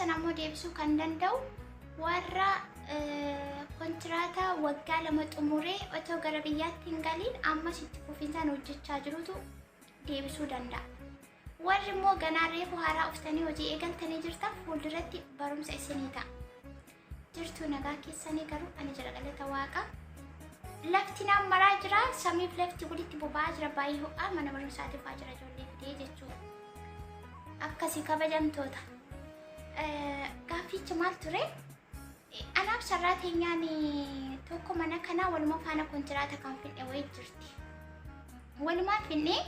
sana ammoo deebisuu kan danda'u warra kontiraataa waggaa 2 xumuree otoo gara biyyaatti hin galiin ammas itti fufinsaan hojjechaa jirutu deebisuu danda'a. Warri immoo ganaa reefu haaraa uftanii hojii eegaltanii jirtan fuulduratti barumsa isinii ta'a. Jirtuu nagaa keessanii garuu ani jala galata waaqa. Lafti naan maraa jira, samiif lafti walitti boba'aa jira, baay'ee ho'aa mana barumsaatiif haa jira ijoollee fidee jechuudha. Akkasii kabajamtoota. Gaaffichi maal ture? Anaaf sarraateenyaan tokko mana kanaa waluma faana kontiraata kan fidhe wayii jirti. Walumaan finnee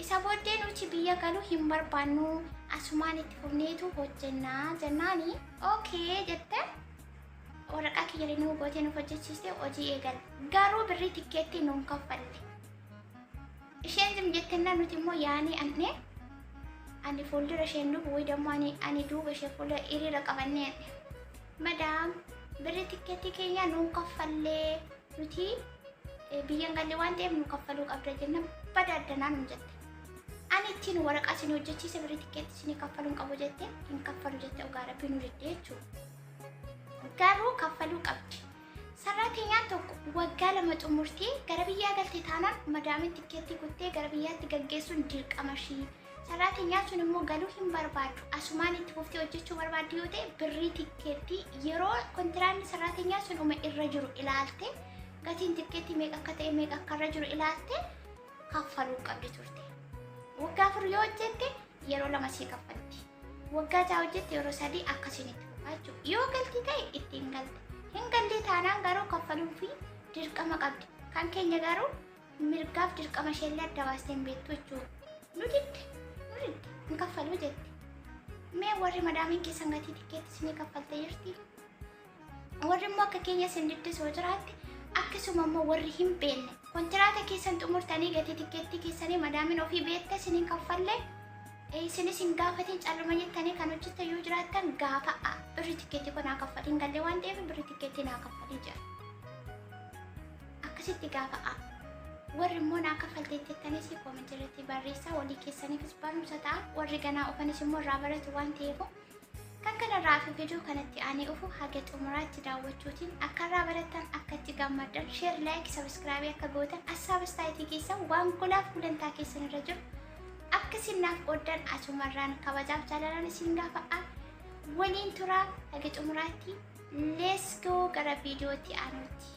isa booddee nuti biyya galuu hin barbaannu asumaan itti fufneetu hojjennaa jennaani. Ookee jette waraqaa kiyya nu gootee nuuf hojjechiiste hojii eegal. Garuu birrii tikkeetti nuun kaffalle. Isheen zim jettennaan nuti immoo yaanii annee ani fuuldura isheen duuba wayi dammoo ani duuba ishee fuuldura hiriira qabannee madaam birrii tikkeetti keenya nuun kaffallee nuti biyyan galle waan ta'eef nu kaffaluu qabda jennaan bada addanaa nuun jette. Ani ittiin waraqaa isin hojjechiise birrii tikkeetti isin kaffaluun qabu jette hin kaffalu jette ogaa rabbii nu diddee jechuudha. Garuu kaffaluu qabdi. Sarraateenyaan tokko waggaa 2 xumurtee gara biyyaa galte taanaan madaamin tikkeetti kuttee gara biyyaatti gaggeessuun dirqama ishii. Sarraateenyaan sun immoo galuu hin barbaadu. Asumaan itti fuftee hojjechuu barbaaddu yoo ta'e birrii tikkeetti yeroo kontiraanni sarraateenyaa sun uma irra jiru ilaalte gatiin tikkeetti meeqa akka ta'e meeqa akka irra jiru ilaalte kaffaluu qabdi turte. Waggaa 4 yoo hojjette yeroo 2 sii kaffalti. Waggaa 6 hojjette yeroo 3 akkasinitti. Yoo galti ta'e ittiin galte. Hin galle taanaan garuu kaffaluu fi dirqama qabdi. Kan keenya garuu mirgaaf dirqama isheellee adda baastee hin beektu jechuudha. Nu didde hin kaffaluu jette. Mee warri madaamiin keessan gatii tikkeetti isinii kaffaltee jirti? Warri immoo akka keenya isin diddisoo jiraatte akkasuma immoo warri hin beekne kontiraata keessan xumurtanii gatii tikkeetti keessanii madaamiin ofii beekte isiniin kaffallee isinis hin gaafatiin calluma jettanii kan hojjettan yoo jiraattan gaafa'a. Birrii tikkeetti kun haa kaffalii hin galle waan ta'eef birrii tikkeetti naa kaffalii jira. Akkasitti gaafa'a. Warri immoo naa kaffaltee jettanis koomentii irratti barreessaa walii keessaniifis barumsa ta'a. Warri ganaa ofanis immoo irraa baratu waan ta'eef kan kanarraa fi viidiyoo kanatti aanee dhufu haga xumuraatti daawwachuutiin akka irraa baratan akka itti gammaddan sheer laayik sabiskiraabii akka gootan assaabistaayitii keessan waan golaaf gulantaa keessan irra jiru. Akkasiin naaf qoodan asumarraan kabajaaf jaalalaan isin gaafa'a. Waliin turaa haga xumuraatti. Let's go gara viidiyootti aanutti.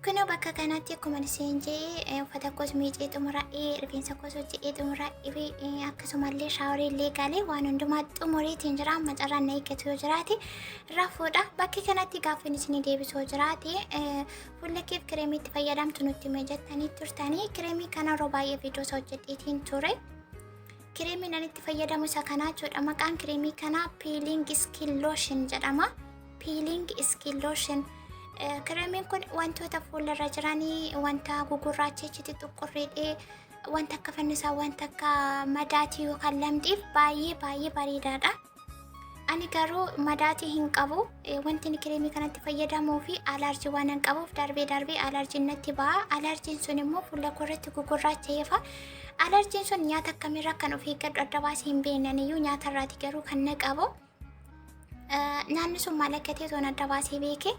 Kuno bakka kanatti akkuma isin jee uffata kos miicee xumura'ee rifeensa kos hojjedhee xumura'ee akkasumallee shaaworii illee galee waan hundumaa xumuriitiin jira macarraan na eeggatu yoo jiraate rafuudha. Bakki kanatti gaaffiin isin deebisuu jiraate fuula keef kireemii itti fayyadamtu nutti hime jettanii turtanii kireemii kana yeroo baay'ee viidiyoo hojjedheetiin ture. Kireemiin ani itti fayyadamu isa kanaa jechuudha. Maqaan kireemii kanaa peeling skin lotion jedhama. Peeling skin lotion. Kireemiin kun wantoota fuularra jiranii wanta gugurraacha ijatti xuqqurreedhee wanta akka fannisaa wanta akka madaatii yookaan lamxiif baay'ee bareedaadha. Ani garuu madaatii hin qabu. Wanti inni kireemii kanatti fayyadamuu fi alarjii waan hin qabuuf darbee alarjiin natti ba'a. Alarjiin sun immoo fuula koorratti gugurraacha yefa. Alarjiin sun nyaata akkamiirra kan of eeggadhu adda baasee hin beeknaniyyuu nyaata irraati garuu kan na qabu. Nyaanni sun maal akka ta'e toon adda baasee beeke.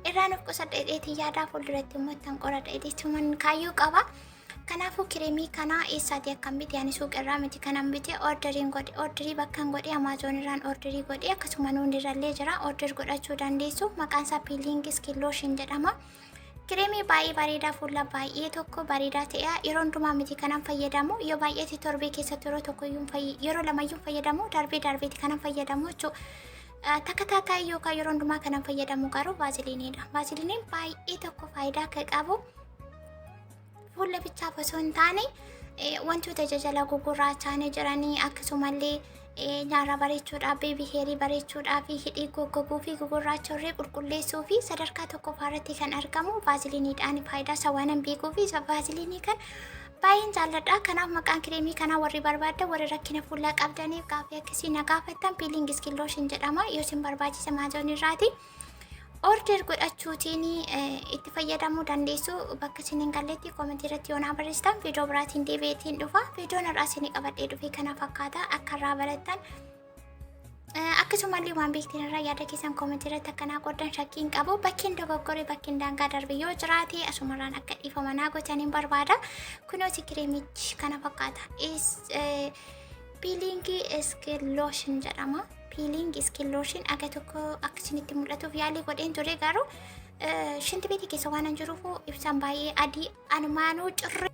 Irraan of qusadheetii yaadaa fuulduratti immoo ittiin qoradha edituman kaayyuu qaba. Kanaafuu kireemii kana eessaati akkam bite ani suuqirraa miti kanan bite orderii bakkan godhe Amazon irraan orderii godhe akkasuma nuun irrallee jira order godhachuu dandeessu. Maqaan isaa peeling skin lotion jedhama. Kireemii baay'ee bareedaa fuula baay'ee tokko bareedaa ta'e yeroo hundumaa miti kanan fayyadamu yoo baay'eeti torbee keessatti yeroo lamayyuu fayyadamu darbeeti kanan fayyadamu jechuudha. Takka yookaan yeroo hundumaa kanan fayyadamu garuu vaaziliiniidha. Vaaziliiniin baay'ee tokko faayidaa akka qabu fuula bichaaf osoo hin taane wantoota jajala gugurraachanii jiranii akkasumallee nyaara bareechuudhaaf beebii heerii bareechuudhaaf fi hidhii goggoguu fi gugurraachorree qulqulleessuu fi sadarkaa tokkoffaarratti kan argamu vaaziliiniidhaan faayidaa isaa waan hin beekuu fi vaaziliinii kan baay'een jaalladha. Kanaaf maqaan kireemii kanaa warri barbaaddan warri rakkina fuulaa qabdaniif gaaffii akkasii na gaafattan peeling skin lotion jedhama. Yoo isin barbaachise Amazon irraati order godhachuutiin itti fayyadamuu dandeessu. Bakka isin hin galletti koomentii irratti yoo na barreessitan viidiyoo biraatiin deebi'eetiin dhufa. Viidiyoon irraa isin qabadhee dhufe kana fakkaata akka irraa barattan. Akkasumallee waan beektan irraa yaada keessan koomentii irratti akkanaa qoodan shakkii hin qabu. Bakkeen dogoggoree bakkeen daangaa darbe yoo jiraate asumarraan akka dhiifama naa gootaniin barbaada. Kunooti kireemichi kana fakkaata. Peeling skin lotion jedhama. Peeling skin lotion aga tokko akka isinitti mul'atuuf yaalii godheen ture garuu shinti beetii keessa waan hin jiruuf ibsaan baay'ee adii anumaanuu cirri